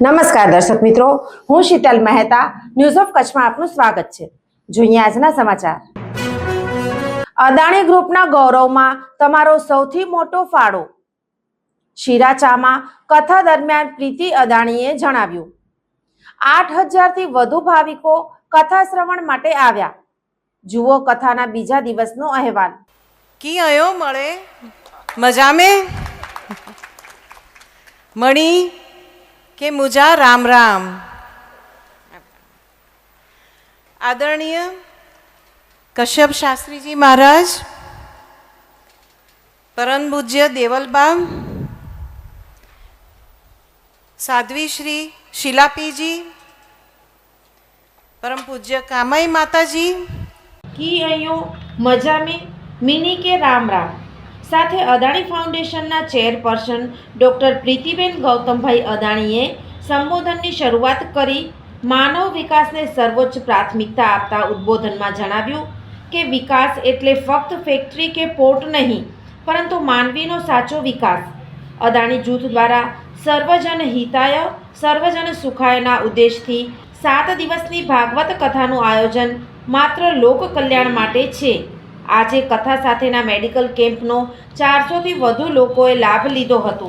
નમસ્કાર દર્શક મિત્રો, હું શીતલ મહેતા ન્યૂઝ ઓફ કચ્છમાં આપનું સ્વાગત છે। જોઈએ આજના સમાચાર। અદાણી ગ્રુપના ગૌરવમાં તમારો સૌથી મોટો ફાળો। શિરાચામાં કથા દરમિયાન પ્રીતિ અદાણીએ જણાવ્યું, 8,000 થી વધુ ભાવિકો કથા શ્રવણ માટે આવ્યા। જુઓ કથાના બીજા દિવસનો અહેવાલ। કી આયો મળે મજામે મણી કે મુજા રામ રામ। આદરણીય કશ્યપ શાસ્ત્રીજી મહારાજ, પરમ પૂજ્ય દેવલબા, સાધ્વી શ્રી શિલાપીજી, પરમ પૂજ્ય કામાઈ માતાજી, કી અયો મજામે મિની કે રામ રામ સાથે અદાણી ફાઉન્ડેશનના ચેરપર્સન ડોક્ટર પ્રીતિબેન ગૌતમભાઈ અદાણીએ સંબોધનની શરૂઆત કરી માનવ વિકાસને સર્વોચ્ચ પ્રાથમિકતા આપતા ઉદ્બોધનમાં જણાવ્યું કે વિકાસ એટલે ફક્ત ફેક્ટરી કે પોર્ટ નહીં, પરંતુ માનવીનો સાચો વિકાસ। અદાણી જૂથ દ્વારા સર્વજન હિતાય સર્વજન સુખાયના ઉદ્દેશથી 7 દિવસની ભાગવત કથાનું આયોજન માત્ર લોક કલ્યાણ માટે છે। આજે કથા સાથેના મેડિકલ કેમ્પનો 400 થી વધુ લોકોએ લાભ લીધો હતો।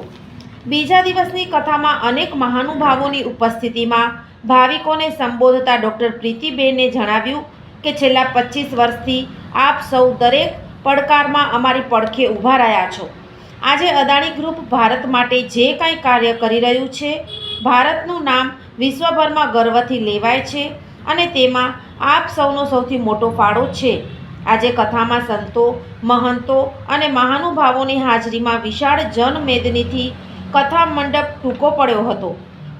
બીજા દિવસની કથામાં અનેક મહાનુભાવોની ઉપસ્થિતિમાં ભાવિકોને સંબોધતા ડૉક્ટર પ્રીતિબેને જણાવ્યું કે છેલ્લા 25 વર્ષથી આપ સૌ દરેક પડકારમાં અમારી પડખે ઊભા રહ્યા છો। આજે અદાણી ગ્રુપ ભારત માટે જે કાંઈ કાર્ય કરી રહ્યું છે, ભારતનું નામ વિશ્વભરમાં ગર્વથી લેવાય છે અને તેમાં આપ સૌનો સૌથી મોટો ફાળો છે। આજે કથામાં સંતો, મહંતો અને મહાનુભાવોની હાજરીમાં વિશાળ જનમેદનીથી કથા મંડપ ટૂંકો પડ્યો હતો।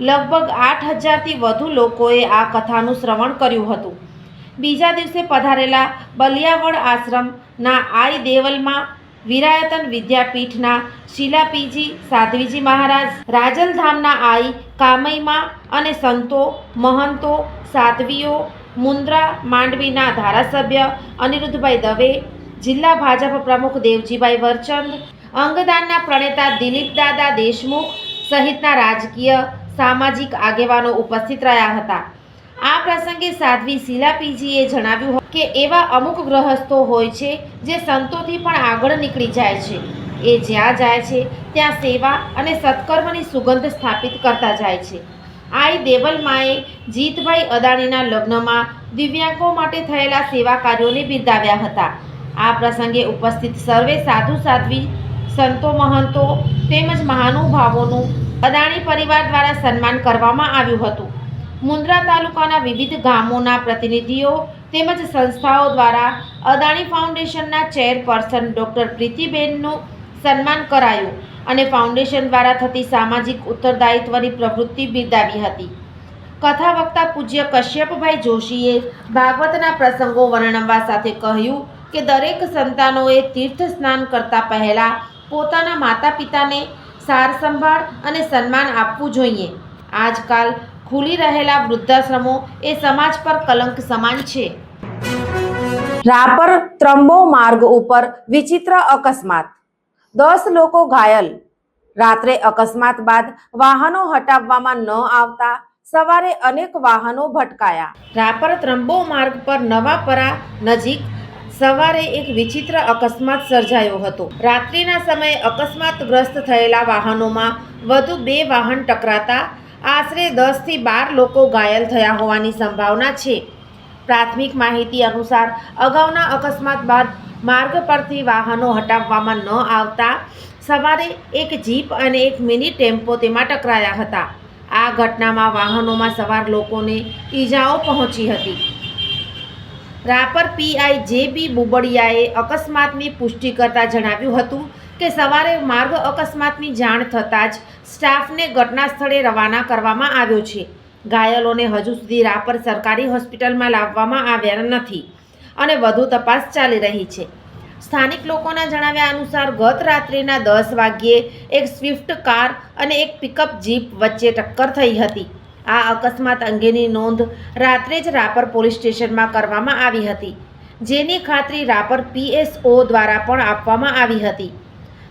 લગભગ 8,000 થી વધુ લોકોએ આ કથાનું શ્રવણ કર્યું હતું। બીજા દિવસે પધારેલા બલિયાવડ આશ્રમના આઈ દેવલમાં, વિરાયતન વિદ્યાપીઠના શિલાપીજી સાધ્વીજી મહારાજ, રાજલધામના આઈ કામઈમાં અને સંતો, મહંતો, સાધ્વીઓ, મુન્દ્રા માંડવીના ધારાસભ્ય અનિરુદ્ધભાઈ દવે, જિલ્લા ભાજપ પ્રમુખ દેવજીભાઈ વરચંદ, અંગદાનના પ્રણેતા દિલીપદાદા દેશમુખ સહિતના રાજકીય સામાજિક આગેવાનો ઉપસ્થિત રહ્યા હતા। આ પ્રસંગે સાધ્વી શિલાપીજીએ જણાવ્યું કે એવા અમુક ગ્રહસ્થો હોય છે જે સંતોથી પણ આગળ નીકળી જાય છે। એ જ્યાં જાય છે ત્યાં સેવા અને સત્કર્મની સુગંધ સ્થાપિત કરતા જાય છે। આઈ દેવલમાએ જીતભાઈ અદાણીના લગ્નમાં દિવ્યાંગો માટે થયેલા સેવા કાર્યોને બિરદાવ્યા હતા। આ પ્રસંગે ઉપસ્થિત સર્વે સાધુ સાધ્વી, સંતો, મહંતો તેમજ મહાનુભાવોનું અદાણી પરિવાર દ્વારા સન્માન કરવામાં આવ્યું હતું। મુન્દ્રા તાલુકાના વિવિધ ગામોના પ્રતિનિધિઓ તેમજ સંસ્થાઓ દ્વારા અદાણી ફાઉન્ડેશનના ચેરપર્સન ડૉક્ટર પ્રીતિબેનનું સન્માન કરાયું અને ફાઉન્ડેશન દ્વારા થતી સામાજિક ઉત્તરદાયિત્વની પ્રવૃત્તિ બિરદાવી હતી। કથા વક્તા પૂજ્ય કશ્યપભાઈ જોશીએ ભાગવતના પ્રસંગો વર્ણવવા સાથે કહ્યું કે દરેક સંતાનોએ તીર્થ સ્નાન કરતા પહેલાં પોતાના માતા પિતાને સાર સંભાળ અને સન્માન આપવું જોઈએ। આજકાલ ખુલી રહેલા વૃદ્ધાશ્રમો એ સમાજ પર કલંક સમાન છે। રાપર ત્રંબો માર્ગ ઉપર વિચિત્ર અકસ્માત, 10 લોકો ઘાયલ। રાત્રે અકસ્માત બાદ વાહનો હટાવવામાં ન આવતા સવારે અનેક વાહનો ભટકાયા। રાપર ત્રંબો માર્ગ પર નવાપરા નજીક સવારે એક વિચિત્ર અકસ્માત સર્જાયો હતો। રાત્રિના સમયે અકસ્માતગ્રસ્ત થયેલા વાહનોમાં વધુ 2 વાહન ટકરાતા આશરે 10 થી 12 લોકો ઘાયલ થયા હોવાની સંભાવના છે। પ્રાથમિક માહિતી અનુસાર અગાઉના અકસ્માત બાદ માર્ગ પરથી વાહનો હટાવવામાં ન આવતા સવારે એક જીપ અને એક મિની ટેમ્પો તેમાં ટકરાયા હતા। આ ઘટનામાં વાહનોમાં સવાર લોકોને ઈજાઓ પહોંચી હતી। રાપર પીઆઈ જે.બી. બુબડિયાએ અકસ્માતની પુષ્ટિ કરતા જણાવ્યું હતું કે સવારે માર્ગ અકસ્માતની જાણ થતાં જ સ્ટાફને ઘટના સ્થળે રવાના કરવામાં આવ્યો છે। ઘાયલોને હજુ સુધી રાપર સરકારી હોસ્પિટલમાં લાવવામાં આવ્યા નથી અને વધુ તપાસ ચાલી રહી છે। સ્થાનિક લોકોના જણાવ્યા અનુસાર ગત રાત્રિના 10 વાગ્યે એક સ્વિફ્ટ કાર અને એક પિકઅપ જીપ વચ્ચે ટક્કર થઈ હતી। આ અકસ્માત અંગેની નોંધ રાત્રે જ રાપર પોલીસ સ્ટેશનમાં કરવામાં આવી હતી, જેની ખાતરી રાપર પીએસઓ દ્વારા પણ આપવામાં આવી હતી।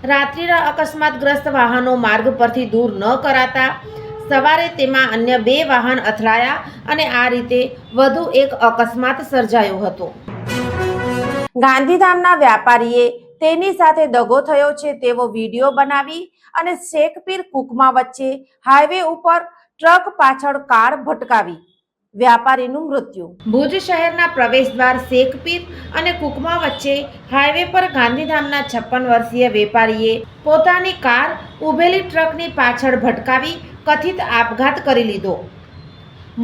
રાત્રિના અકસ્માતગ્રસ્ત વાહનો માર્ગ પરથી દૂર ન કરાતા સવારે તેમાં અન્ય 2 વાહન અથડાયા અને આ રીતે વધુ એક અકસ્માત સર્જાયો હતો. ગાંધીધામના વેપારીએ તેની સાથે દગો થયો છે તેવો વિડીયો બનાવી અને શેખપીર કુકમા વચ્ચે હાઈવે ઉપર ટ્રક પાછળ કાર ભટકાવી વ્યાપારીનું મૃત્યુ. ભુજ શહેરના પ્રવેશદ્વાર શેખપીર અને કુકમા વચ્ચે હાઈવે પર ગાંધીધામના 56 વર્ષીય વેપારીએ પોતાની કાર ઊભેલી ટ્રકની પાછળ ભટકાવી કથિત આપઘાત કરી લીધો.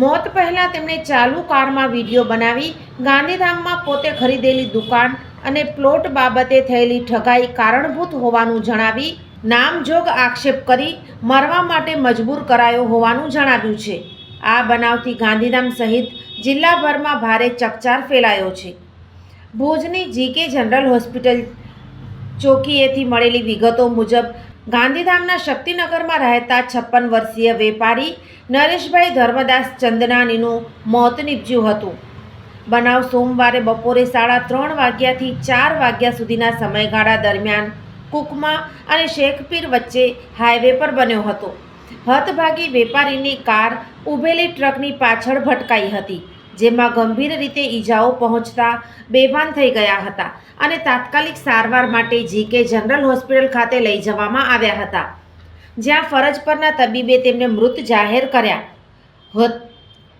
મોત પહેલા તેમણે ચાલુ કારમાં વિડીયો બનાવી ગાંધીધામમાં પોતે ખરીદેલી દુકાન અને પ્લોટ બાબતે થયેલી ઠગાઈ કારણભૂત હોવાનું જણાવી નામજોગ આક્ષેપ કરી મરવા માટે મજબૂર કરાયો હોવાનું જણાવ્યું છે. આ બનાવથી ગાંધીધામ સહિત જિલ્લાભરમાં ભારે ચકચાર ફેલાયો છે. ભુજની જીકે જનરલ હોસ્પિટલ ચોકીએથી મળેલી વિગતો મુજબ ગાંધીધામના શક્તિનગરમાં રહેતા 56 વર્ષીય વેપારી નરેશભાઈ ધર્મદાસ ચંદનાનીનું મોત નીપજ્યું હતું. બનાવ સોમવારે બપોરે 3:30 વાગ્યાથી 4 વાગ્યા સુધીના સમયગાળા દરમિયાન કુકમા અને શેખપીર વચ્ચે હાઈવે પર બન્યો હતો. હતભાગી વેપારીની કાર ઊભેલી ટ્રકની પાછળ ભટકાઈ હતી, જેમાં ગંભીર રીતે ઈજાઓ પહોંચતા બેભાન થઈ ગયા હતા અને તાત્કાલિક સારવાર માટે જીકે જનરલ હોસ્પિટલ ખાતે લઈ જવામાં આવ્યા હતા, જ્યાં ફરજ પરના તબીબે તેમને મૃત જાહેર કર્યા.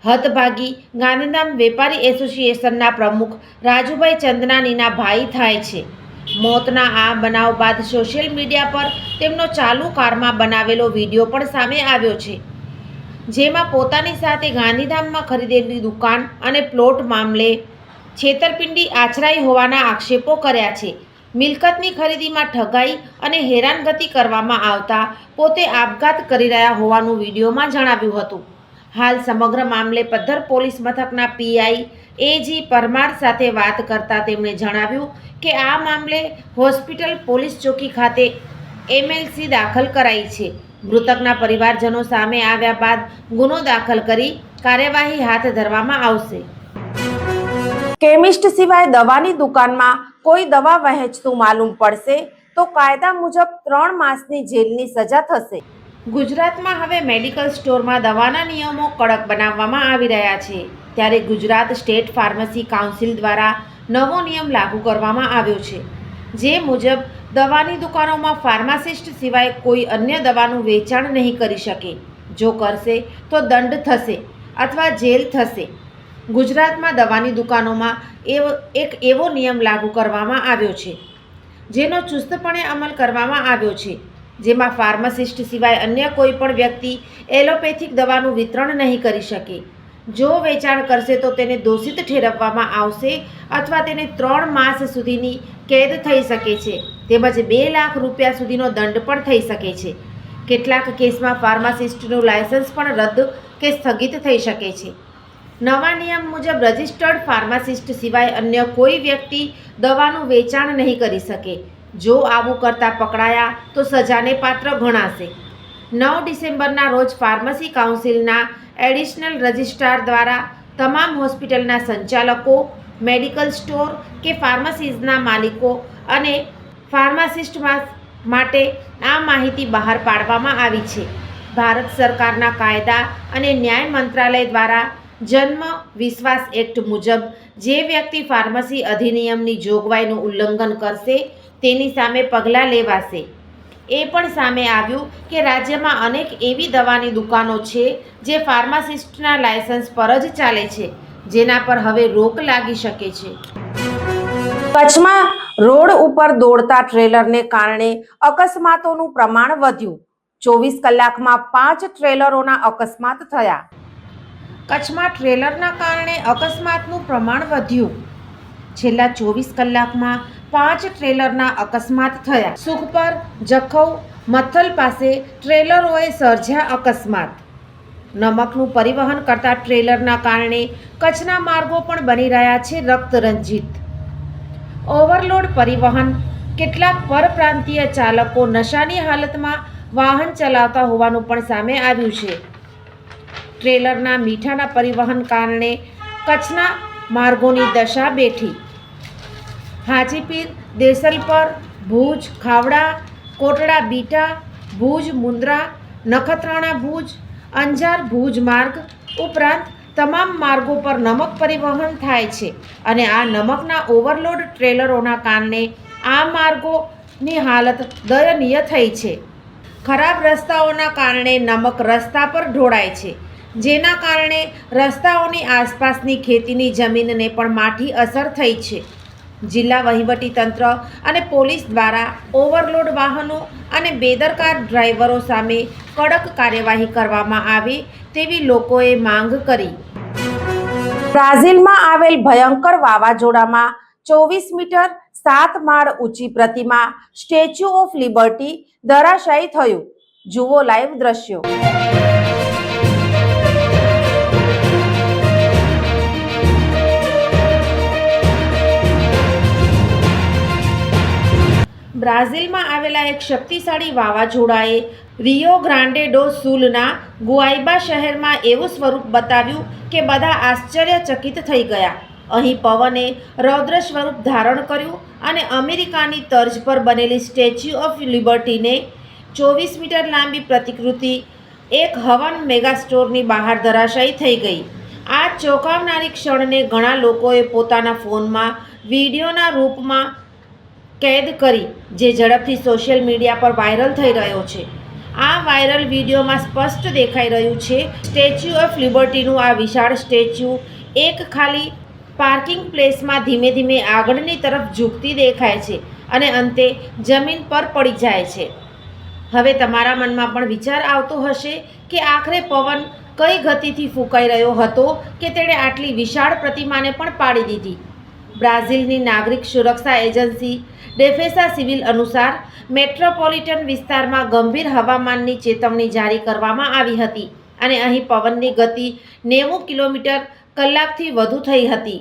હતભાગી ગાંધીધામ વેપારી એસોસિએશનના પ્રમુખ રાજુભાઈ ચંદનાનીના ભાઈ થાય છે. મોતના આ બનાવ બાદ સોશિયલ મીડિયા પર તેમનો ચાલુ કારમાં બનાવેલો વિડીયો પણ સામે આવ્યો છે, જેમાં પોતાની સાથે ગાંધીધામમાં ખરીદેલી દુકાન અને પ્લોટ મામલે છેતરપિંડી આચરાઈ હોવાના આક્ષેપો કર્યા છે. મિલકતની ખરીદીમાં ઠગાઈ અને હેરાનગતિ કરવામાં આવતા પોતે આપઘાત કરી રહ્યા હોવાનું વિડીયોમાં જણાવ્યું હતું. હાલ સમગ્ર મામલે પદ્ધર પોલીસ મથકના પીઆઈ એજી પરમાર સાથે વાત કરતા તેમણે જણાવ્યું કે આ મામલે હોસ્પિટલ પોલીસ ચોકી ખાતે એમએલસી દાખલ કરાઈ છે. મૃતકના પરિવારજનો સામે આવ્યા બાદ ગુનો દાખલ કરી કાર્યવાહી હાથ ધરવામાં આવશે. કેમિસ્ટ સિવાય દવાની દુકાનમાં કોઈ દવા વહેંચતું માલુમ પડશે તો કાયદા મુજબ 3 માસની જેલની સજા થશે. ગુજરાતમાં હવે મેડિકલ સ્ટોરમાં દવાના નિયમો કડક બનાવવામાં આવી રહ્યા છે. ત્યારે ગુજરાત સ્ટેટ ફાર્મસી કાઉન્સિલ દ્વારા નવો નિયમ લાગુ કરવામાં આવ્યો છે, જે મુજબ દવાની દુકાનોમાં ફાર્માસિસ્ટ સિવાય કોઈ અન્ય દવાનું વેચાણ નહીં કરી શકે. જો કરશે તો દંડ થશે અથવા જેલ થશે. ગુજરાતમાં દવાની દુકાનોમાં એક એવો નિયમ લાગુ કરવામાં આવ્યો છે, જેનો ચુસ્તપણે અમલ કરવામાં આવ્યો છે, જેમાં ફાર્માસિસ્ટ સિવાય અન્ય કોઈ પણ વ્યક્તિ એલોપેથિક દવાનું વિતરણ નહીં કરી શકે. જો વેચાણ કરશે તો તેને દોષિત ઠેરવવામાં આવશે અથવા તેને 3 માસ સુધીની કેદ થઈ શકે છે, તેમજ 2 લાખ રૂપિયા સુધીનો દંડ પણ થઈ શકે છે. કેટલાક કેસમાં ફાર્માસિસ્ટનું લાયસન્સ પણ રદ કે સ્થગિત થઈ શકે છે. નવા નિયમ મુજબ રજિસ્ટર્ડ ફાર્માસિસ્ટ સિવાય અન્ય કોઈ વ્યક્તિ દવાનું વેચાણ નહીં કરી શકે. જો આવું કરતા પકડાયા તો સજાને પાત્ર ગણાશે. 9 ડિસેમ્બરના રોજ ફાર્મસી કાઉન્સિલના એડિશનલ રજિસ્ટ્રાર દ્વારા તમામ હોસ્પિટલના સંચાલકો, મેડિકલ સ્ટોર કે ફાર્મસીઝના માલિકો અને ફાર્માસિસ્ટ માટે આ માહિતી બહાર પાડવામાં આવી છે. ભારત સરકારના કાયદા અને ન્યાય મંત્રાલય દ્વારા જન્મ વિશ્વાસ એક્ટ મુજબ જે વ્યક્તિ ફાર્મસી અધિનિયમની જોગવાઈનું ઉલ્લંઘન કરશે તેની સામે પગલાં લેવાશે. એ પણ સામે આવ્યું કે રાજ્યમાં અનેક એવી દવાની દુકાનો છે જે ફાર્માસિસ્ટના લાયસન્સ પર જ ચાલે છે, જેના પર હવે રોક લાગી શકે છે. કચ્છમાં રોડ ઉપર દોડતા ટ્રેલરને કારણે અકસ્માતોનું પ્રમાણ વધ્યું. 24 કલાકમાં 5 ટ્રેલરોના અકસ્માત થયા. કચ્છમાં ટ્રેલરના કારણે અકસ્માતનું પ્રમાણ વધ્યું. છેલ્લા 24 કલાકમાં 5 ટ્રેલરના અકસ્માત થયા. સુખપર, જખૌ, મથલ પાસે ટ્રેલરોએ સર્જ્યા અકસ્માત. નમકનું પરિવહન કરતા ટ્રેલરના કારણે કચ્છના માર્ગો પણ બની રહ્યા છે રક્તરંજિત. ઓવરલોડ પરિવહન. કેટલાક પરપ્રાંતીય ચાલકો નશાની હાલતમાં વાહન ચલાવતા હોવાનું પણ સામે આવ્યું છે. ટ્રેલરના મીઠાના પરિવહન કારણે કચ્છના માર્ગોની દશા બેઠી. હાજીપીર, દેસલપર, ભુજ, ખાવડા, કોટડા બીટા, ભુજ, મુન્દ્રા, નખત્રાણા ભુજ અંજાર ભુજ માર્ગ ઉપરાંત તમામ માર્ગો પર નમક પરિવહન થાય છે અને આ નમકના ઓવરલોડ ટ્રેલરોના કારણે આ માર્ગોની હાલત દયનીય થઈ છે. ખરાબ રસ્તાઓના કારણે નમક રસ્તા પર ઢોળાય છે, જેના કારણે રસ્તાઓની આસપાસની ખેતીની જમીનને પણ માઠી અસર થઈ છે. જિલ્લા વહીવટીતંત્ર અને પોલીસ દ્વારા ઓવરલોડ વાહનો અને બેદરકાર ડ્રાઈવરો સામે કડક કાર્યવાહી કરવામાં આવે તેવી લોકોએ માંગ કરી. બ્રાઝિલમાં આવેલ ભયંકર વાવાઝોડામાં 24 મીટર 7 માળ ઊંચી પ્રતિમા સ્ટેચ્યુ ઓફ લિબર્ટી ધરાશાયી થયું. જુઓ લાઈવ દ્રશ્યો. બ્રાઝિલમાં આવેલા એક શક્તિશાળી વાવાઝોડાએ રિયો ગ્રાન્ડે ડો સુલના ગુઆઇબા શહેરમાં એવું સ્વરૂપ બતાવ્યું કે બધા આશ્ચર્યચકિત થઈ ગયા. અહીં પવને રૌદ્ર સ્વરૂપ ધારણ કર્યું અને અમેરિકાની તર્જ પર બનેલી સ્ટેચ્યુ ઓફ લિબર્ટીને 24 મીટર લાંબી પ્રતિકૃતિ એક હવન મેગાસ્ટોરની બહાર ધરાશાયી થઈ ગઈ. આ ચોંકાવનારી ક્ષણને ઘણા લોકોએ પોતાના ફોનમાં વિડીયોના રૂપમાં કેદ કરી, જે ઝડપથી સોશિયલ મીડિયા પર વાયરલ થઈ રહ્યો છે. આ વાયરલ વિડીયોમાં સ્પષ્ટ દેખાઈ રહ્યું છે સ્ટેચ્યુ ઓફ લિબર્ટીનું આ વિશાળ સ્ટેચ્યુ એક ખાલી પાર્કિંગ પ્લેસમાં ધીમે ધીમે આગળની તરફ ઝૂકતી દેખાય છે અને અંતે જમીન પર પડી જાય છે. હવે તમારા મનમાં પણ વિચાર આવતો હશે કે આખરે પવન કઈ ગતિથી ફૂંકાઈ રહ્યો હતો કે તેણે આટલી વિશાળ પ્રતિમાને પણ પાડી દીધી. બ્રાઝિલની નાગરિક સુરક્ષા એજન્સી ડેફેસા સિવિલ અનુસાર મેટ્રોપોલિટન વિસ્તારમાં ગંભીર હવામાનની ચેતવણી જારી કરવામાં આવી હતી અને અહીં પવનની ગતિ 90 કિલોમીટર કલાકથી વધુ થઈ હતી.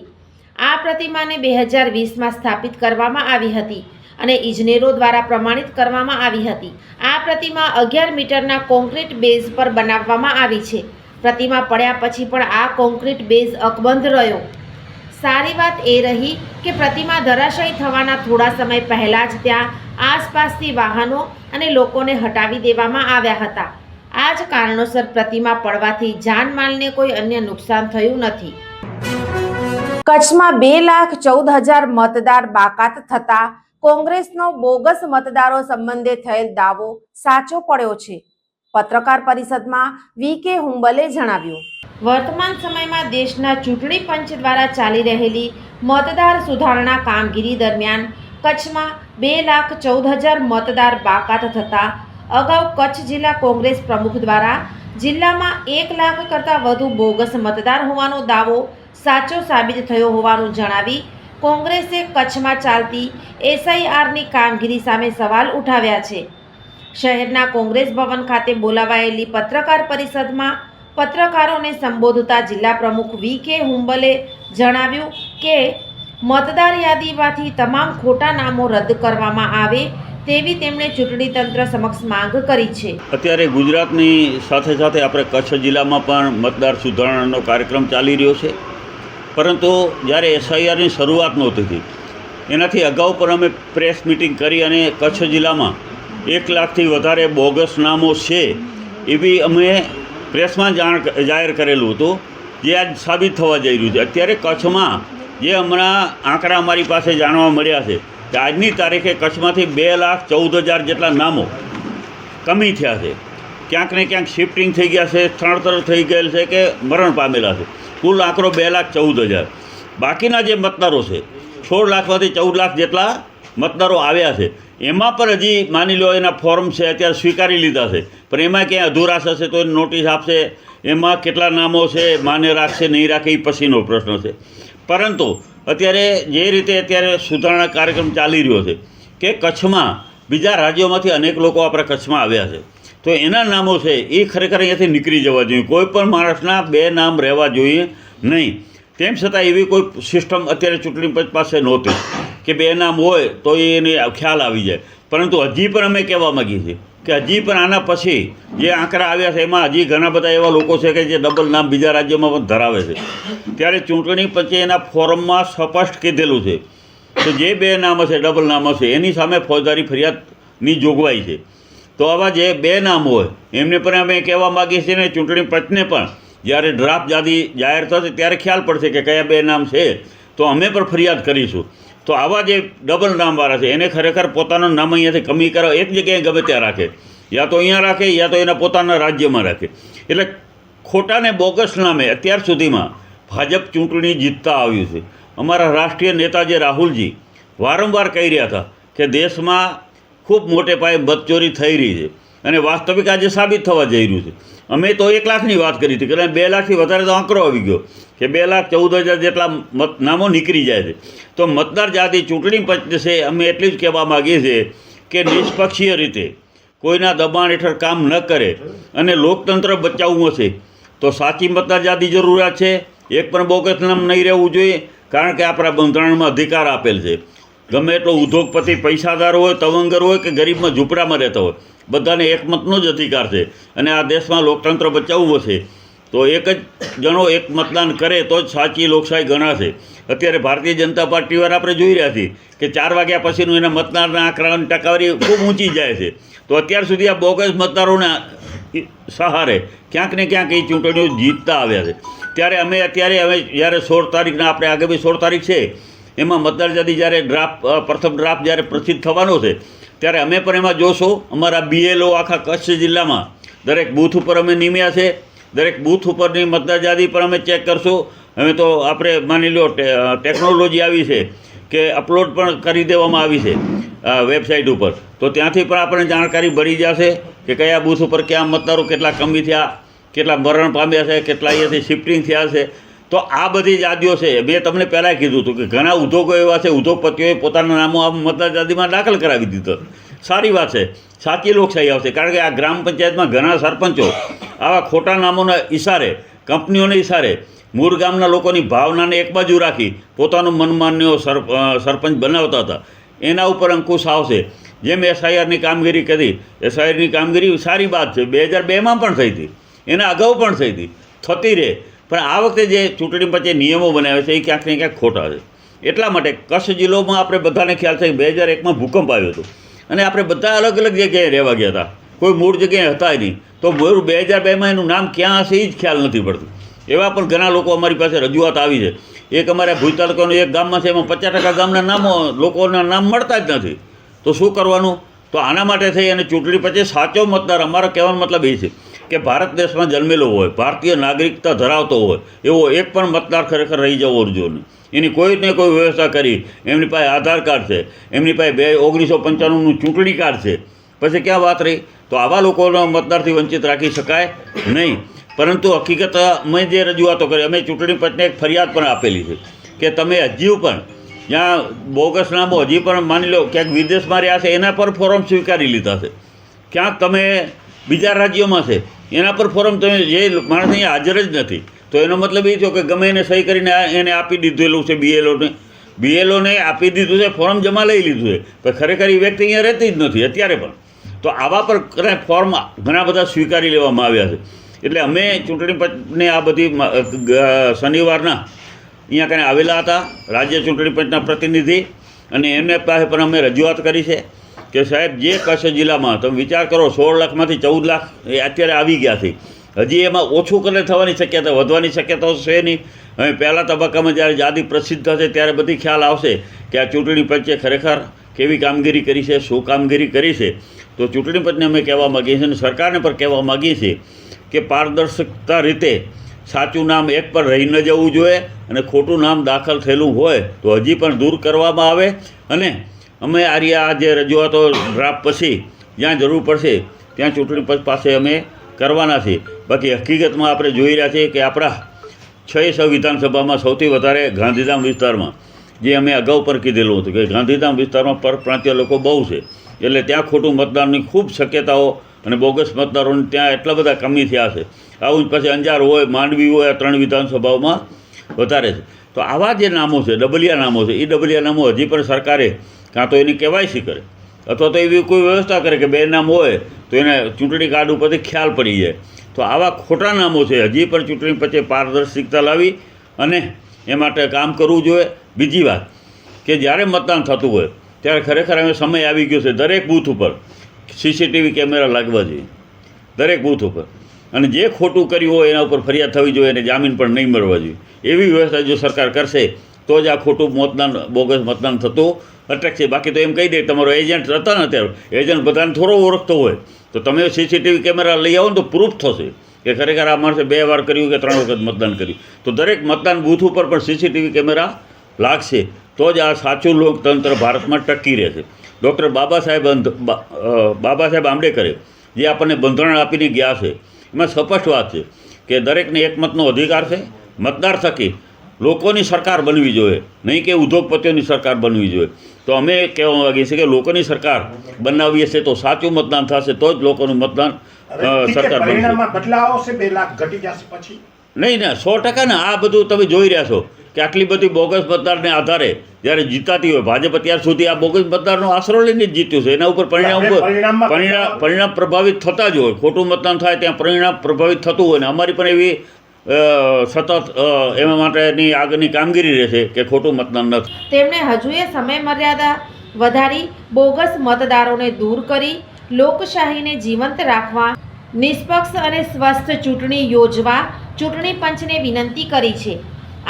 આ પ્રતિમાને 2020માં સ્થાપિત કરવામાં આવી હતી અને ઇજનેરો દ્વારા પ્રમાણિત કરવામાં આવી હતી. આ પ્રતિમા 11 મીટરના કોન્ક્રીટ બેઝ પર બનાવવામાં આવી છે. પ્રતિમા પડ્યા પછી પણ આ કોન્ક્રીટ બેઝ અકબંધ રહ્યો. સારી વાત એ રહી કે પ્રતિમા ધરાશાયી થવાના થોડા સમય પહેલાં જ ત્યાં આસપાસથી વાહનો અને લોકોને હટાવી દેવામાં આવ્યા હતા. આ જ કારણોસર પ્રતિમા પડવાથી જાનમાલને કોઈ અન્ય નુકસાન થયું નથી. કચ્છમાં 2,14,000 મતદાર બાકાત થતા કોંગ્રેસનો બોગસ મતદારો સંબંધે થયેલ દાવો સાચો પડ્યો છે. પત્રકાર પરિષદમાં વી.કે. હુંબલે જણાવ્યું. વર્તમાન સમયમાં દેશના ચૂંટણી પંચ દ્વારા ચાલી રહેલી મતદાર સુધારણા કામગીરી દરમિયાન કચ્છમાં 2,14,000 મતદાર બાકાત થતા અગાઉ કચ્છ જિલ્લા કોંગ્રેસ પ્રમુખ દ્વારા જિલ્લામાં 1 લાખ કરતાં વધુ બોગસ મતદાર હોવાનો દાવો સાચો સાબિત થયો હોવાનું જણાવી કોંગ્રેસે કચ્છમાં ચાલતી એસઆઈઆરની કામગીરી સામે સવાલ ઉઠાવ્યા છે. શહેરના કોંગ્રેસ ભવન ખાતે બોલાવાયેલી પત્રકાર પરિષદમાં પત્રકારોને સંબોધતા જિલ્લા પ્રમુખ વી.કે. હુંબલે જણાવ્યું કે મતદાર યાદીમાંથી તમામ ખોટા નામો રદ કરવામાં આવે તેવી તેમણે ચૂંટણી તંત્ર સમક્ષ માંગ કરી છે. અત્યારે ગુજરાતની સાથે સાથે આપણે કચ્છ જિલ્લામાં પણ મતદાર સુધારણાનો કાર્યક્રમ ચાલી રહ્યો છે, પરંતુ જ્યારે એસઆઈઆરની શરૂઆત નહોતી થઈ એનાથી અગાઉ પણ અમે પ્રેસ મિટિંગ કરી અને કચ્છ જિલ્લામાં 1 લાખથી વધારે બોગસ નામો છે એવી અમે પ્રેસમાં જાહેર કરેલું હતું, જે આજ સાબિત થવા જઈ રહ્યું છે. અત્યારે કચ્છમાં જે હમણાં આંકડા અમારી પાસે જાણવા મળ્યા છે કે આજની તારીખે કચ્છમાંથી 2,14,000 જેટલા નામો કમી થયા છે. ક્યાંક ને ક્યાંક શિફ્ટિંગ થઈ ગયા છે, સ્થળાંતર થઈ ગયેલ છે કે મરણ પામેલા છે. કુલ આંકડો 2,14,000. બાકીના જે મતદારો છે 16 લાખમાંથી 14 લાખ જેટલા મતદારો આવ્યા છે. એમાં પણ હજી માની લો એના ફોર્મ છે અત્યારે સ્વીકારી લીધા છે, પણ એમાં ક્યાંય અધુરાશ હશે તો એને નોટિસ આપશે. એમાં કેટલા નામો છે માન્ય રાખશે નહીં રાખે એ પછીનો પ્રશ્ન છે. પરંતુ અત્યારે જે રીતે અત્યારે સુધારણા કાર્યક્રમ ચાલી રહ્યો છે કે કચ્છમાં બીજા રાજ્યોમાંથી અનેક લોકો આપણા કચ્છમાં આવ્યા છે, તો એના નામો છે એ ખરેખર અહીંયાથી નીકળી જવા જોઈએ. કોઈ પણ માણસના 2 નામ રહેવા જોઈએ નહીં. તેમ છતાં એવી કોઈ સિસ્ટમ અત્યારે ચૂંટણી પંચ પાસે નહોતી કે 2 નામ હોય તો એને ખ્યાલ આવી જાય. પરંતુ હજી પણ અમે કહેવા માગીએ છીએ કે હજી પણ આના પછી જે આંકડા આવ્યા છે એમાં હજી ઘણા બધા એવા લોકો છે કે જે ડબલ નામ બીજા રાજ્યોમાં પણ ધરાવે છે. ત્યારે ચૂંટણી પંચે એના ફોર્મમાં સ્પષ્ટ કીધેલું છે કે જે 2 નામ હશે ડબલ નામ હશે એની સામે ફોજદારી ફરિયાદની જોગવાઈ છે. તો આવા જે બે નામ હોય એમને પણ અમે કહેવા માગીએ છીએ ને ચૂંટણી પંચને પણ જ્યારે ડ્રાફ્ટ યાદી જાહેર થશે ત્યારે ખ્યાલ પડશે કે કયા બે નામ છે તો અમે પણ ફરિયાદ કરીશું. તો આવા જે ડબલ નામવાળા છે એને ખરેખર પોતાનું નામ અહીંયાથી કમી કરવા એક જગ્યાએ ગમે ત્યાં રાખે, યા તો અહીંયા રાખે યા તો એના પોતાના રાજ્યમાં રાખે. એટલે ખોટા ને બોગસ નામે અત્યાર સુધીમાં ભાજપ ચૂંટણી જીતતા આવ્યું છે. અમારા રાષ્ટ્રીય નેતા જે રાહુલજી વારંવાર કહી રહ્યા હતા કે દેશમાં ખૂબ મોટે પાયે મતચોરી થઈ રહી છે અને વાસ્તવિક આજે સાબિત થવા જઈ રહ્યું છે. અમે તો 1 લાખની વાત કરી હતી કે 2 લાખથી વધારે તો આંકડો આવી ગયો કે 2,14,000 જેટલા નામો નીકળી જાય છે. તો મતદાર યાદી ચૂંટણી પંચ છે અમે એટલું જ કહેવા માગીએ છીએ કે નિષ્પક્ષીય રીતે કોઈના દબાણ હેઠળ કામ ન કરે અને લોકતંત્ર બચાવવું હશે તો સાચી મતદાર યાદી જરૂરિયાત છે. એક પણ બોગસ નામ નહીં રહેવું જોઈએ, કારણ કે આપણા બંધારણમાં અધિકાર આપેલ છે. ગમે એટલો ઉદ્યોગપતિ પૈસાદાર હોય, તવંગર હોય કે ગરીબમાં ઝૂંપડામાં રહેતા હોય, બધાને એક મતનો જ અધિકાર છે. અને આ દેશમાં લોકતંત્ર બચાવવું હશે તો એક જ જણો એક મતદાન કરે તો જ સાચી લોકશાહી ગણાશે. અત્યારે ભારતીય જનતા પાર્ટીવાળા આપણે જોઈ રહ્યા છીએ કે 4 વાગ્યા પછીનું એના મતદારના આંકડાની ટકાવારી ખૂબ ઊંચી જાય છે. તો અત્યાર સુધી આ બોગસ મતદારોના સહારે ક્યાંક ને ક્યાંક એ ચૂંટણીઓ જીતતા આવ્યા છે. ત્યારે અમે જ્યારે 16 તારીખના આપણે આગામી 16 તારીખ છે એમાં મતદાર યાદી જ્યારે પ્રથમ ડ્રાફ્ટ જ્યારે પ્રસિદ્ધ થવાનો છે ત્યારે અમે પણ એમાં જોશું. અમારા BLO આખા કચ્છ જિલ્લામાં દરેક બૂથ ઉપર અમે નિમ્યા છે. દરેક બૂથ ઉપરની મતદાર યાદી પણ અમે ચેક કરશું. હવે તો આપણે માની લો ટેકનોલોજી આવી છે કે અપલોડ પણ કરી દેવામાં આવી છે વેબસાઇટ ઉપર, તો ત્યાંથી પણ આપણને જાણકારી મળી જશે કે કયા બૂથ ઉપર ક્યાં મતદારો કેટલા કમી થયા, કેટલા મરણ પામ્યા છે, કેટલા અહીંયાથી શિફ્ટિંગ થયા છે. તો આ બધી યાદીઓ છે. મેં તમને પહેલાં કીધું હતું કે ઘણા ઉદ્યોગો એવા છે, ઉદ્યોગપતિઓએ પોતાના નામો આ મતદાર યાદીમાં દાખલ કરાવી દીધો. સારી વાત છે, સાચી લોકશાહી આવશે. કારણ કે આ ગ્રામ પંચાયતમાં ઘણા સરપંચો આવા ખોટા નામોના ઇશારે, કંપનીઓના ઇશારે મૂળ ગામના લોકોની ભાવનાને એક બાજુ રાખી પોતાનું મનમાન્યો સરપંચ બનાવતા હતા. એના ઉપર અંકુશ આવશે. જેમ SIRની કામગીરી કરી, SIRની કામગીરી સારી વાત છે, 2002માં પણ થઈ હતી, એના અગાઉ પણ થઈ હતી, થતી રહે. પણ આ વખતે જે ચૂંટણી પંચે નિયમો બનાવ્યા છે એ ક્યાંક ને ક્યાંક ખોટા છે. એટલા માટે કચ્છ જિલ્લોમાં આપણે બધાને ખ્યાલ છે કે 2001માં ભૂકંપ આવ્યો હતો અને આપણે બધા અલગ અલગ જગ્યાએ રહેવા ગયા હતા, કોઈ મૂળ જગ્યાએ હતા નહીં. તો 2002માં એનું નામ ક્યાં હશે એ જ ખ્યાલ નથી પડતું. એવા પણ ઘણા લોકો અમારી પાસે રજૂઆત આવી છે. એક અમારા ભુજ તાલુકાનું એક ગામમાં છે, એમાં 50% ગામના નામો લોકોના નામ મળતા જ નથી. તો શું કરવાનું? તો આના માટે થઈ અને ચૂંટણી પછી સાચો મતદાર, અમારો કહેવાનો મતલબ એ છે કે ભારત દેશમાં જન્મેલો હોય, ભારતીય નાગરિકતા ધરાવતો હોય એવો એક પણ મતદાર ખરેખર રહી જવો જોઈએ નહીં. એની કોઈ ને કોઈ વ્યવસ્થા કરી, એમની પાસે આધાર કાર્ડ છે, એમની પાસે 1995નું ચૂંટણી કાર્ડ છે, પછી ક્યાં વાત રહી? તો આવા લોકોનો મતદારથી વંચિત રાખી શકાય નહીં. પરંતુ હકીકત અમે જે રજૂઆતો કરી, અમે ચૂંટણી પંચને એક ફરિયાદ પણ આપેલી છે કે તમે હજી પણ જ્યાં બોગસ નામો હજી પણ માની લો ક્યાંક વિદેશમાં રહ્યા છે એના પર ફોર્મ સ્વીકારી લીધા છે, ક્યાંક તમે બીજા રાજ્યોમાં છે એના પર ફોર્મ તમે જે માણસ અહીંયા હાજર જ નથી, તો એનો મતલબ એ થયો કે ગમે એને સહી કરીને એને આપી દીધેલું છે. BLOને આપી દીધું છે, ફોર્મ જમા લઈ લીધું છે, પણ ખરેખર એ વ્યક્તિ અહીંયા રહેતી જ નથી અત્યારે પણ. તો આવા પર ફોર્મ ઘણા બધા સ્વીકારી લેવામાં આવ્યા છે. એટલે અમે ચૂંટણી પંચને આ બધી શનિવારના અહીંયા કંઈ આવેલા હતા રાજ્ય ચૂંટણી પંચના પ્રતિનિધિ, અને એમને પાસે પણ અમે રજૂઆત કરી છે કે સાહેબ જે કચ્છ જિલ્લામાં તમે વિચાર કરો 16 લાખમાંથી 14 લાખ એ અત્યારે આવી ગયા છે. હજી એમાં ઓછું કરે થવાની શક્યતા, વધવાની શક્યતાઓ છે નહીં. હવે પહેલા તબક્કામાં જ્યારે યાદી પ્રસિદ્ધ થશે ત્યારે બધી ખ્યાલ આવશે કે આ ચૂંટણી પંચે ખરેખર કેવી કામગીરી કરી છે, શું કામગીરી કરી છે. તો ચૂંટણી પંચને અમે કહેવા માગીએ છીએ અને સરકારને પણ કહેવા માગીએ છીએ કે પારદર્શકતા રીતે સાચું નામ એક પર રહી ન જવું જોઈએ અને ખોટું નામ દાખલ થયેલું હોય તો હજી પણ દૂર કરવામાં આવે. અને અમે આ જે રજૂઆતો ડ્રાફ્ટ પછી જ્યાં જરૂર પડશે ત્યાં ચૂંટણી પંચ પાસે અમે કરવાના છે. બાકી હકીકતમાં આપણે જોઈ રહ્યા છીએ કે આપણા 6 વિધાનસભામાં સૌથી વધારે ગાંધીધામ વિસ્તારમાં, જે અમે અગાઉ પર કીધેલું હતું કે ગાંધીધામ વિસ્તારમાં પરપ્રાંતીય લોકો બહુ છે, એટલે ત્યાં ખોટું મતદાનની ખૂબ શક્યતાઓ અને બોગસ મતદારોને ત્યાં એટલા બધા કમી થયા છે. આવું જ પછી અંજાર હોય, માંડવી હોય, આ 3 વિધાનસભાઓમાં વધારે છે. તો આવા જે નામો છે, ડબલિયા નામો છે, એ ડબલિયા નામો હજી પણ સરકારે કાં તો એની KYC કરે અથવા તો એવી કોઈ વ્યવસ્થા કરે કે 2 નામ હોય તો એને ચૂંટણી કાર્ડ ઉપરથી ખ્યાલ પડી જાય. તો આવા ખોટા નામો છે હજી પણ ચૂંટણી પછી પારદર્શિકતા લાવી અને એ માટે કામ કરવું જોઈએ. બીજી વાત કે જ્યારે મતદાન થતું હોય ત્યારે ખરેખર હવે સમય આવી ગયો છે દરેક બૂથ ઉપર સીસીટીવી કેમેરા લાગવા જોઈએ દરેક બૂથ ઉપર, અને જે ખોટું કર્યું હોય એના ઉપર ફરિયાદ થવી જોઈએ અને જામીન પણ નહીં મળવા જોઈએ. એવી વ્યવસ્થા જો સરકાર કરશે તો જ આ ખોટું મતદાન, બોગસ મતદાન થતું અટકશે. બાકી તો એમ કહી દે તમારો એજન્ટ હતા ને, અત્યારે એજન્ટ બધાને થોડો ઓળખતો હોય, તો તમે સીસીટીવી કેમેરા લઈ આવો ને તો પ્રૂફ થશે કે ખરેખર આ માણસે 2 વાર કર્યું કે 3 વખત મતદાન કર્યું. તો દરેક મતદાન બૂથ ઉપર પણ સીસીટીવી કેમેરા લાગશે તો જ આ સાચું લોકતંત્ર ભારતમાં ટકી રહેશે. ડૉક્ટર બાબા સાહેબ આંબેડકરે જે આપણને બંધારણ આપીને ગયા છે એમાં સ્પષ્ટ વાત છે કે દરેકને એક મતનો અધિકાર છે. મતદાર થકી લોકોની સરકાર બનવી જોઈએ, નહીં કે ઉદ્યોગપતિઓની સરકાર બનવી જોઈએ. તો અમે કહેવા માગીએ છીએ કે લોકોની સરકાર બનાવીએ છીએ તો સાચું મતદાન થશે તો જ લોકોનું મતદાન સરકાર બનશે. બદલાવ આવશે, 2 લાખ ઘટી જશે પછી નહીં ને 100% ને. આ બધું તમે જોઈ રહ્યા છો કે આટલી બધી બોગસ મતદારને આધારે જ્યારે જીતાતી હોય, ભાજપ અત્યાર સુધી આ બોગસ મતદારનો આશરો લઈને જ જીત્યું છે. એના ઉપર પરિણામ પ્રભાવિત થતા જ હોય. ખોટું મતદાન થાય ત્યાં પરિણામ પ્રભાવિત થતું હોય ને અમારી પણ એવી સતત એના માટેની આગળની કામગીરી રહેશે કે ખોટું મતદાન ન થાય. તેમણે હજુએ સમય મર્યાદા વધારી બોગસ મતદારોને દૂર કરી લોકશાહીને જીવંત રાખવા નિષ્પક્ષ અને સ્વસ્થ ચૂંટણી યોજવા ચૂંટણી પંચને વિનંતી કરી છે.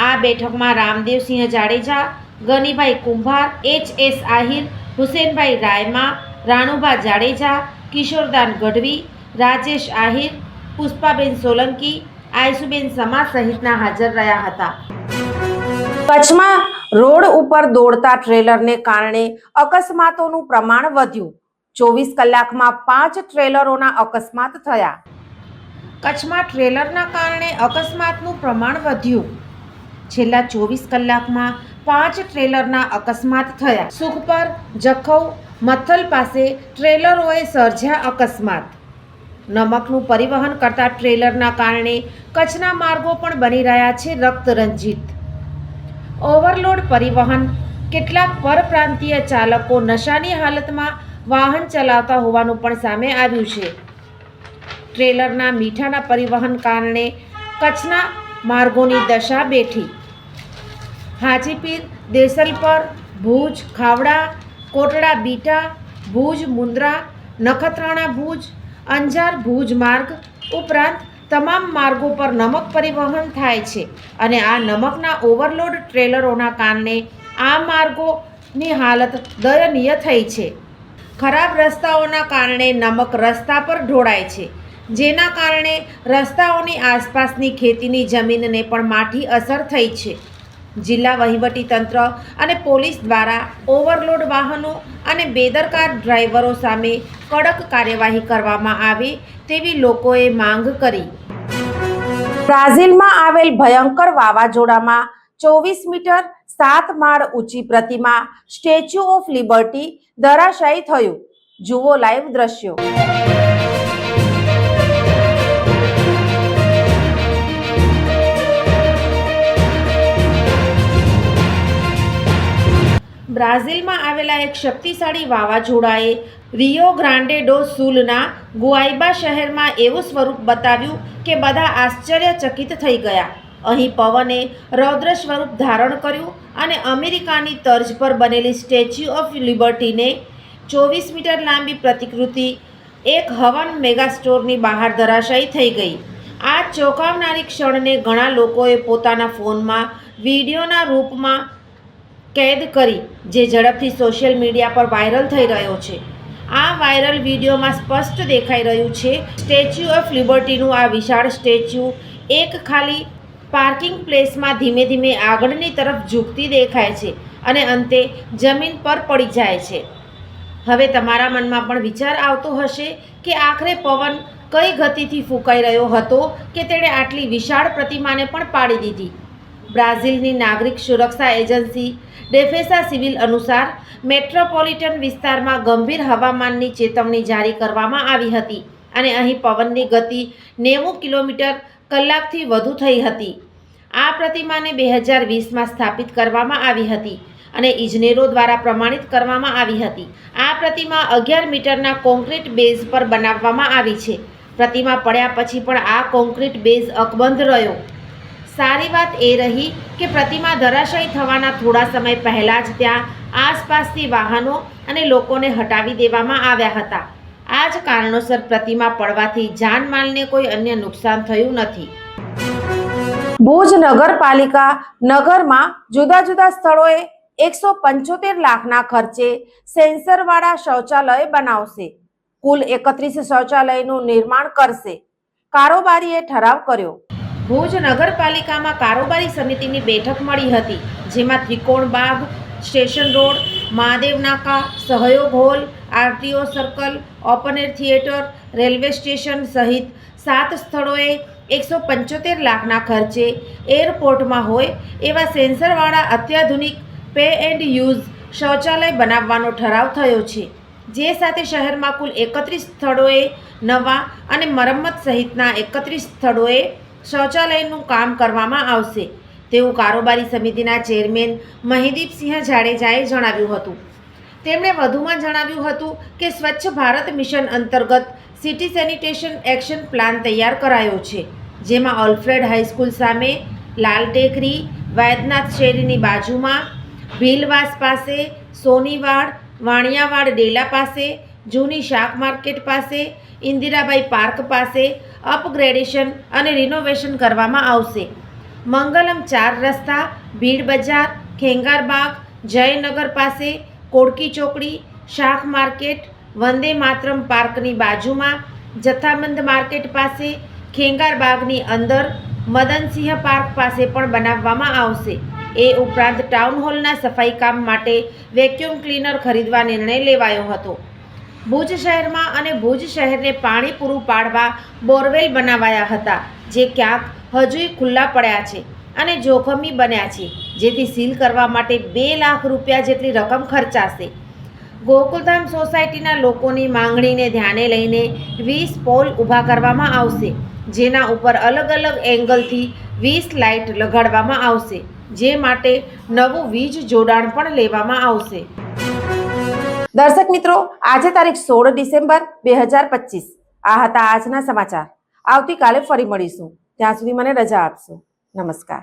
આ બેઠકમાં રામદેવસિંહ જાડેજા, ગનીભાઈ કુંભાર, HS આહિર, હુસેનભાઈ રાયમા, રાણુભા જાડેજા, કિશોરદાન ગઢવી, રાજેશ આહિર, પુષ્પાબેન સોલંકી, આયસુબેન સમા સહિતના હાજર રહ્યા હતા. કચ્છમાં રોડ ઉપર દોડતા ટ્રેલરને કારણે અકસ્માતોનું પ્રમાણ વધ્યું. 24 કલાકમાં 5 ટ્રેલરોના અકસ્માત થયા. કચ્છમાં ટ્રેલરના કારણે અકસ્માતનું પ્રમાણ વધ્યું. છેલ્લા 24 કલાકમાં 5 ટ્રેલરના અકસ્માત થયા. સુખપર, જખૌ, મથલ પાસે ટ્રેલરોએ સર્જ્યા અકસ્માત. નમકનું પરિવહન કરતા ટ્રેલરના કારણે કચ્છના માર્ગો પણ બની રહ્યા છે રક્તરંજિત. ઓવરલોડ પરિવહન. કેટલાક પરપ્રાંતીય ચાલકો નશાની હાલતમાં વાહન ચલાવતા હોવાનું પણ સામે આવ્યું છે. ટ્રેલરના મીઠાના પરિવહન કારણે કચ્છના માર્ગોની દશા બેઠી. હાજીપીર, દેસલપર, ભુજ, ખાવડા, કોટડા, બીટા, ભુજ, મુન્દ્રા, નખત્રાણા, ભુજ, અંજાર, ભુજ માર્ગ ઉપરાંત તમામ માર્ગો પર નમક પરિવહન થાય છે અને આ નમકના ઓવરલોડ ટ્રેલરોના કારણે આ માર્ગોની હાલત દયનીય થઈ છે. ખરાબ રસ્તાઓના કારણે નમક રસ્તા પર ઢોળાય છે, જેના કારણે રસ્તાઓની આસપાસની ખેતીની જમીનને પણ માઠી અસર થઈ છે. જિલ્લા વહીવટીતંત્ર અને પોલીસ દ્વારા ઓવરલોડ વાહનો અને બેદરકાર ડ્રાઈવરો સામે કડક કાર્યવાહી કરવામાં આવે તેવી લોકોએ માંગ કરી. બ્રાઝિલમાં આવેલ ભયંકર વાવાઝોડામાં 24 મીટર 7 માળ ઊંચી પ્રતિમા સ્ટેચ્યુ ઓફ લિબર્ટી ધરાશાયી થયું. જુઓ લાઈવ દ્રશ્યો. બ્રાઝિલમાં આવેલા એક શક્તિશાળી વાવાઝોડાએ રિયો ગ્રાન્ડે ડો સુલના ગુઆઇબા શહેરમાં એવું સ્વરૂપ બતાવ્યું કે બધા આશ્ચર્યચકિત થઈ ગયા. અહીં પવને રૌદ્ર સ્વરૂપ ધારણ કર્યું અને અમેરિકાની તર્જ પર બનેલી સ્ટેચ્યુ ઓફ લિબર્ટીને 24 મીટર લાંબી પ્રતિકૃતિ એક હવન મેગાસ્ટોરની બહાર ધરાશાયી થઈ ગઈ. આ ચોંકાવનારી ક્ષણને ઘણા લોકોએ પોતાના ફોનમાં વિડીયોના રૂપમાં કેદ કરી, જે ઝડપથી સોશિયલ મીડિયા પર વાયરલ થઈ રહ્યો છે. આ વાયરલ વિડીયોમાં સ્પષ્ટ દેખાઈ રહ્યું છે સ્ટેચ્યુ ઓફ લિબર્ટીનું આ વિશાળ સ્ટેચ્યુ એક ખાલી પાર્કિંગ પ્લેસમાં ધીમે ધીમે આગળની તરફ ઝૂકતી દેખાય છે અને અંતે જમીન પર પડી જાય છે. હવે તમારા મનમાં પણ વિચાર આવતો હશે કે આખરે પવન કઈ ગતિથી ફૂંકાઈ રહ્યો હતો કે તેણે આટલી વિશાળ પ્રતિમાને પણ પાડી દીધી. બ્રાઝિલની નાગરિક સુરક્ષા એજન્સી ડેફેસા સિવિલ અનુસાર મેટ્રોપોલિટન વિસ્તારમાં ગંભીર હવામાનની ચેતવણી જારી કરવામાં આવી હતી અને અહીં પવનની ગતિ 90 કિલોમીટર કલાકથી વધુ થઈ હતી. આ પ્રતિમાને 2020માં સ્થાપિત કરવામાં આવી હતી અને ઇજનેરો દ્વારા પ્રમાણિત કરવામાં આવી હતી. આ પ્રતિમા 11 મીટરના કોન્ક્રીટ બેઝ પર બનાવવામાં આવી છે. પ્રતિમા પડ્યા પછી પણ આ કોન્ક્રીટ બેઝ અકબંધ રહ્યો. સારી વાત એ રહી કે પ્રતિમા ધરાશાયી થવાના થોડા સમય પહેલાં જ ત્યાં આસપાસથી વાહનો અને લોકોને હટાવી દેવામાં આવ્યા હતા. આ જ કારણોસર પ્રતિમા પડવાથી જાનમાલને કોઈ અન્ય નુકસાન થયું નથી. ભુજ નગરપાલિકા નગરમાં જુદા જુદા સ્થળોએ 175 લાખના ખર્ચે સેન્સરવાળા શૌચાલય બનાવશે. કુલ 31 શૌચાલયનું નિર્માણ કરશે. કારોબારીએ ઠરાવ કર્યો. ભુજ નગરપાલિકામાં કારોબારી સમિતિની બેઠક મળી હતી, જેમાં Trikon Baug, station road, Mahadev Naka, Sahyog hall, RTO circle, open air theatre, railway station સહિત 7 સ્થળોએ 175 લાખના ખર્ચે એરપોર્ટમાં હોય એવા સેન્સરવાળા અત્યાધુનિક પે એન્ડ યુઝ શૌચાલય બનાવવાનો ઠરાવ થયો છે. જે સાથે શહેરમાં કુલ 31 સ્થળોએ નવા અને મરમ્મત સહિતના 31 સ્થળોએ શૌચાલયનું કામ કરવામાં આવશે તેવું કારોબારી સમિતિના ચેરમેન મહિદીપસિંહ જાડેજાએ જણાવ્યું હતું. તેમણે વધુમાં જણાવ્યું હતું કે સ્વચ્છ ભારત મિશન અંતર્ગત સિટી સેનિટેશન એક્શન પ્લાન તૈયાર કરાયો છે, જેમાં ઓલ્ફ્રેડ હાઈસ્કૂલ સામે, લાલ ટેકરી, વૈદ્યનાથ શેરીની બાજુમાં, ભીલવાસ પાસે, સોનીવાડ, વાણિયાવાડ ડેલા પાસે, જૂની શાક માર્કેટ પાસે, ઇન્દિરાબાઈ પાર્ક પાસે અપગ્રેડેશન અને રિનોવેશન કરવામાં આવશે. મંગલમ 4 રસ્તા, ભીડ બજાર, ખેંગારબાગ, જયનગર પાસે, કોડકી ચોકડી, શાક માર્કેટ, વંદે માતરમ પાર્કની બાજુમાં, જથ્થાબંધ માર્કેટ પાસે, ખેંગારબાગની અંદર, મદનસિંહ પાર્ક પાસે પણ બનાવવામાં આવશે. એ ઉપરાંત ટાઉન હોલના સફાઈ કામ માટે વેક્યુમ ક્લીનર ખરીદવા નિર્ણય લેવાયો હતો. ભુજ શહેરમાં અને ભુજ શહેરને પાણી પૂરું પાડવા બોરવેલ બનાવાયા હતા, જે ક્યાંક હજુય ખુલ્લા પડ્યા છે અને જોખમી બન્યા છે, જેથી સીલ કરવા માટે 2 લાખ રૂપિયા જેટલી રકમ ખર્ચાશે. ગોકુલધામ સોસાયટીના લોકોની માંગણીને ધ્યાને લઈને 20 પોલ ઊભા કરવામાં આવશે, જેના ઉપર અલગ અલગ એંગલથી 20 લાઇટ લગાડવામાં આવશે, જે માટે નવું વીજ જોડાણ પણ લેવામાં આવશે. દર્શક મિત્રો, આજે તારીખ 16 ડિસેમ્બર 2025 આ હતા આજના સમાચાર. આવતીકાલે ફરી મળીશું. ત્યાં સુધી મને રજા આપશો. નમસ્કાર.